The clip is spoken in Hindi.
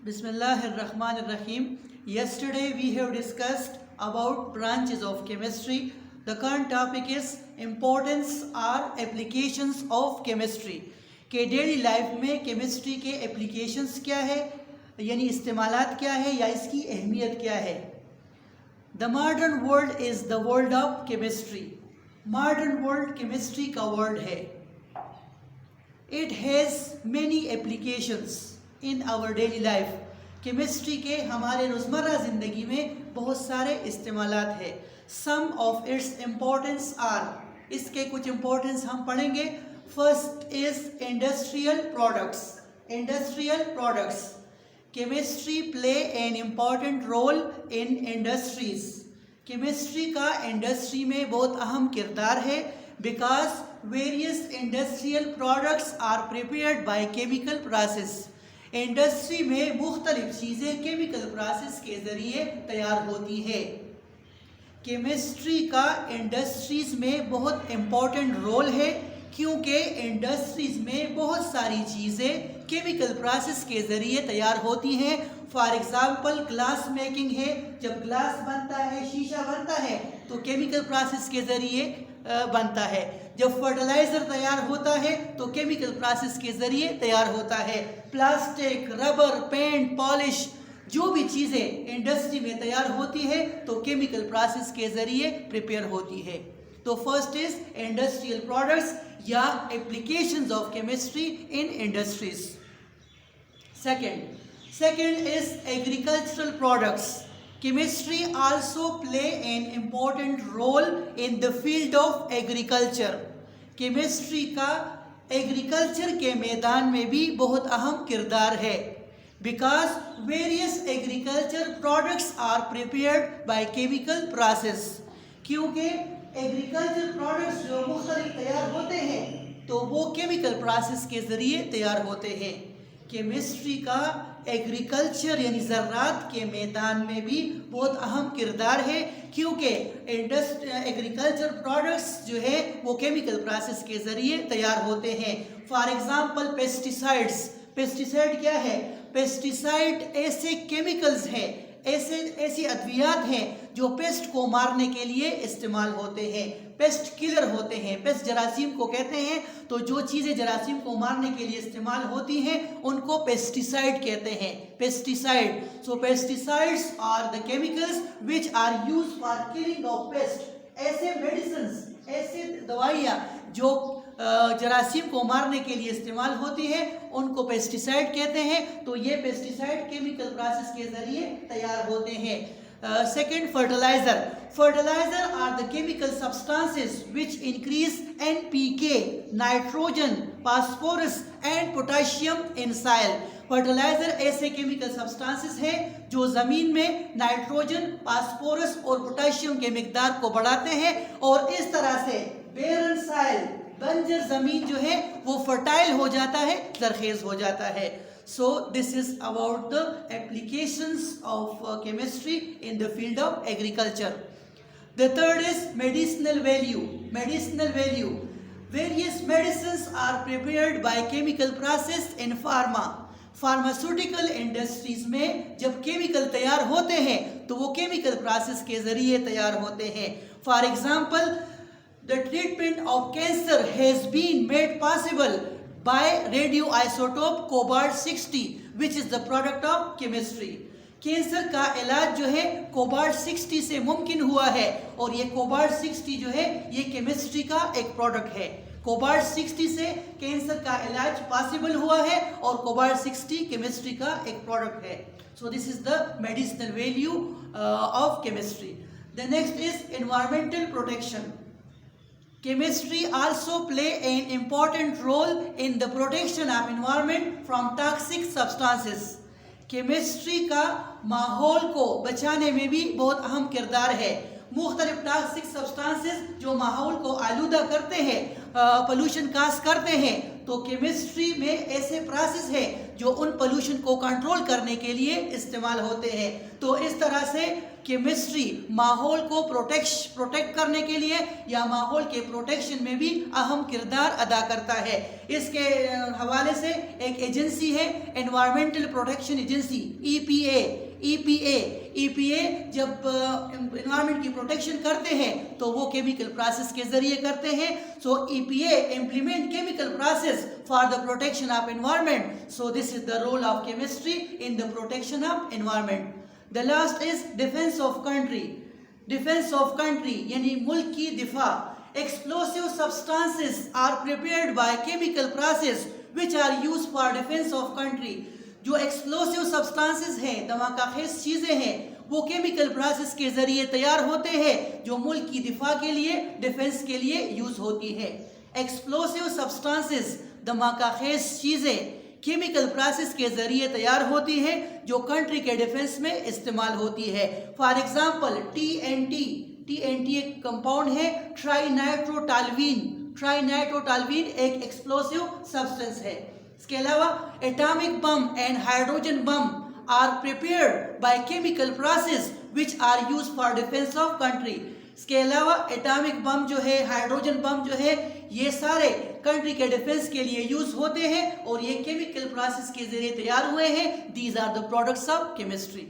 Bismillahirrahmanirrahim. Yesterday we have discussed about branches of chemistry. The current topic is importance or applications of chemistry. कि डेली लाइफ में केमिस्ट्री के एप्लीकेशंस क्या है, यानी इस्तेमालात क्या है या इसकी अहमियत क्या है. The modern world is the world of chemistry. Modern world chemistry का वर्ल्ड है. It has many applications in our daily life. Chemistry के हमारे रोज़मर्रा ज़िंदगी में बहुत सारे इस्तेमालात है. Some of its importance are, इसके कुछ इम्पोर्टेंस हम पढ़ेंगे. First is industrial products. Industrial products. Chemistry play an important role in industries. Chemistry का इंडस्ट्री में बहुत अहम किरदार है. Because various industrial products are prepared by chemical process. Industry में मुख्तलिफ चीज़ें केमिकल प्रोसेस के ज़रिए तैयार होती है. केमिस्ट्री का इंडस्ट्रीज़ में बहुत इम्पॉर्टेंट रोल है क्योंकि इंडस्ट्रीज़ में बहुत सारी चीज़ें केमिकल प्रोसेस के ज़रिए तैयार होती हैं. फॉर एग्ज़ाम्पल ग्लास मेकिंग है. जब ग्लास बनता है, शीशा बनता है, तो केमिकल प्रोसेस के ज़रिए बनता है. जब फर्टिलाइज़र तैयार होता है तो केमिकल प्रोसेस के ज़रिए तैयार होता है. प्लास्टिक, रबर, पेंट, पॉलिश, जो भी चीज़ें इंडस्ट्री में तैयार होती है तो केमिकल प्रोसेस के ज़रिए प्रिपेयर होती है. तो फर्स्ट इज इंडस्ट्रियल प्रोडक्ट्स या applications of chemistry in industries. Second is agricultural products. Chemistry also play an important role in the field of agriculture. Chemistry का एग्रीकल्चर के मैदान में भी बहुत अहम किरदार है. Because various agriculture products are prepared by chemical process. क्योंकि एग्रीकल्चर प्रोडक्ट्स जो मुख्तलिफ तैयार होते हैं तो वो केमिकल प्रोसेस के ज़रिए तैयार होते हैं. केमिस्ट्री का एग्रीकल्चर यानी ज़राअत के मैदान में भी बहुत अहम किरदार है क्योंकि एग्रीकल्चर प्रोडक्ट्स जो है वो केमिकल प्रोसेस के ज़रिए तैयार होते हैं. For example pesticides. पेस्टिसाइड क्या है? पेस्टिसाइड ऐसे केमिकल्स हैं, ऐसी अद्वियात हैं जो पेस्ट को मारने के लिए इस्तेमाल होते हैं. पेस्ट किलर होते हैं. पेस्ट जरासीम को कहते हैं. तो जो चीज़ें जरासीम को मारने के लिए इस्तेमाल होती हैं उनको पेस्टिसाइड कहते हैं. Pesticide. So pesticides are the chemicals which are use for killing of pest. ऐसे मेडिसिन्स, ऐसे दवाइयाँ जो जरासीम को मारने के लिए इस्तेमाल होती है उनको पेस्टिसाइड कहते हैं. तो ये पेस्टिसाइड केमिकल प्रोसेस के ज़रिए तैयार होते हैं. Second, fertilizer. Fertilizer are the chemical substances which increase NPK, nitrogen, phosphorus and potassium in soil. Fertiliser ऐसे केमिकल सब्सटेंसेस हैं जो ज़मीन में नाइट्रोजन, फास्फोरस और पोटेशियम के मिकदार को बढ़ाते हैं और इस तरह से बेरन साइल, बंजर ज़मीन जो है वो फर्टाइल हो जाता है, जरखेज़ हो जाता है. So this is about the applications of chemistry in the field of agriculture. The third is medicinal value. Medicinal value. Various medicines are prepared by chemical process in pharma. Pharmaceutical industries में जब केमिकल तैयार होते हैं तो वो केमिकल प्रोसेस के ज़रिए तैयार होते हैं. For example the treatment of cancer has been made possible by radioisotope cobalt-60 which is the product of chemistry. Cancer का इलाज जो है कोबाल्ट-60 से मुमकिन हुआ है और ये कोबाल्ट-60 जो है ये केमिस्ट्री का एक प्रोडक्ट है. कोबाल्ट-60 से कैंसर का इलाज पॉसिबल हुआ है और कोबाल्ट-60 केमिस्ट्री का एक प्रोडक्ट है. सो this is the medicinal value of chemistry. The next is environmental protection. Chemistry also play an important role in the protection of environment from toxic substances. Chemistry का माहौल को बचाने में भी बहुत अहम किरदार है. मुख्तलिफ टॉक्सिक सब्सटेंसेस जो माहौल को आलूदा करते हैं, पोल्यूशन काज करते हैं, तो केमिस्ट्री में ऐसे प्रोसेस है जो उन पोल्यूशन को कंट्रोल करने के लिए इस्तेमाल होते हैं। तो इस तरह से केमिस्ट्री माहौल को प्रोटेक्ट करने के लिए या माहौल के प्रोटेक्शन में भी अहम किरदार अदा करता है। इसके हवाले से एक एजेंसी है एनवायरमेंटल प्रोटेक्शन एजेंसी ईपीए जब एनवायरमेंट की प्रोटेक्शन करते हैं तो वो केमिकल प्रोसेस के जरिए करते हैं। So EPA implement chemical process for the protection of environment. So this is the role of chemistry in the protection of environment. The last is defense of country. Defense of country यानी मुल्क की दिफा। Explosive substances are prepared by chemical process which are used for defense of country. जो explosive substances हैं, धमाकाखेज चीज़ें हैं, वो केमिकल प्रोसेस के ज़रिए तैयार होते हैं जो मुल्क की दिफा के लिए, डिफेंस के लिए यूज़ होती है। Explosive substances धमाकाखेज चीज़ें केमिकल प्रोसेस के जरिए तैयार होती है जो कंट्री के डिफेंस में इस्तेमाल होती है। फॉर एग्जांपल टीएनटी एक कंपाउंड है, ट्राइनाइट्रोटॉल्वीन एक एक्सप्लोसिव सब्सटेंस है। इसके अलावा atomic bomb and hydrogen bomb are prepared by chemical process which are used for defence of country. इसके अलावा एटॉमिक बम जो है, हाइड्रोजन बम जो है, ये सारे कंट्री के डिफेंस के लिए यूज होते हैं और ये केमिकल प्रोसेस के जरिए तैयार हुए हैं। These are the products of chemistry.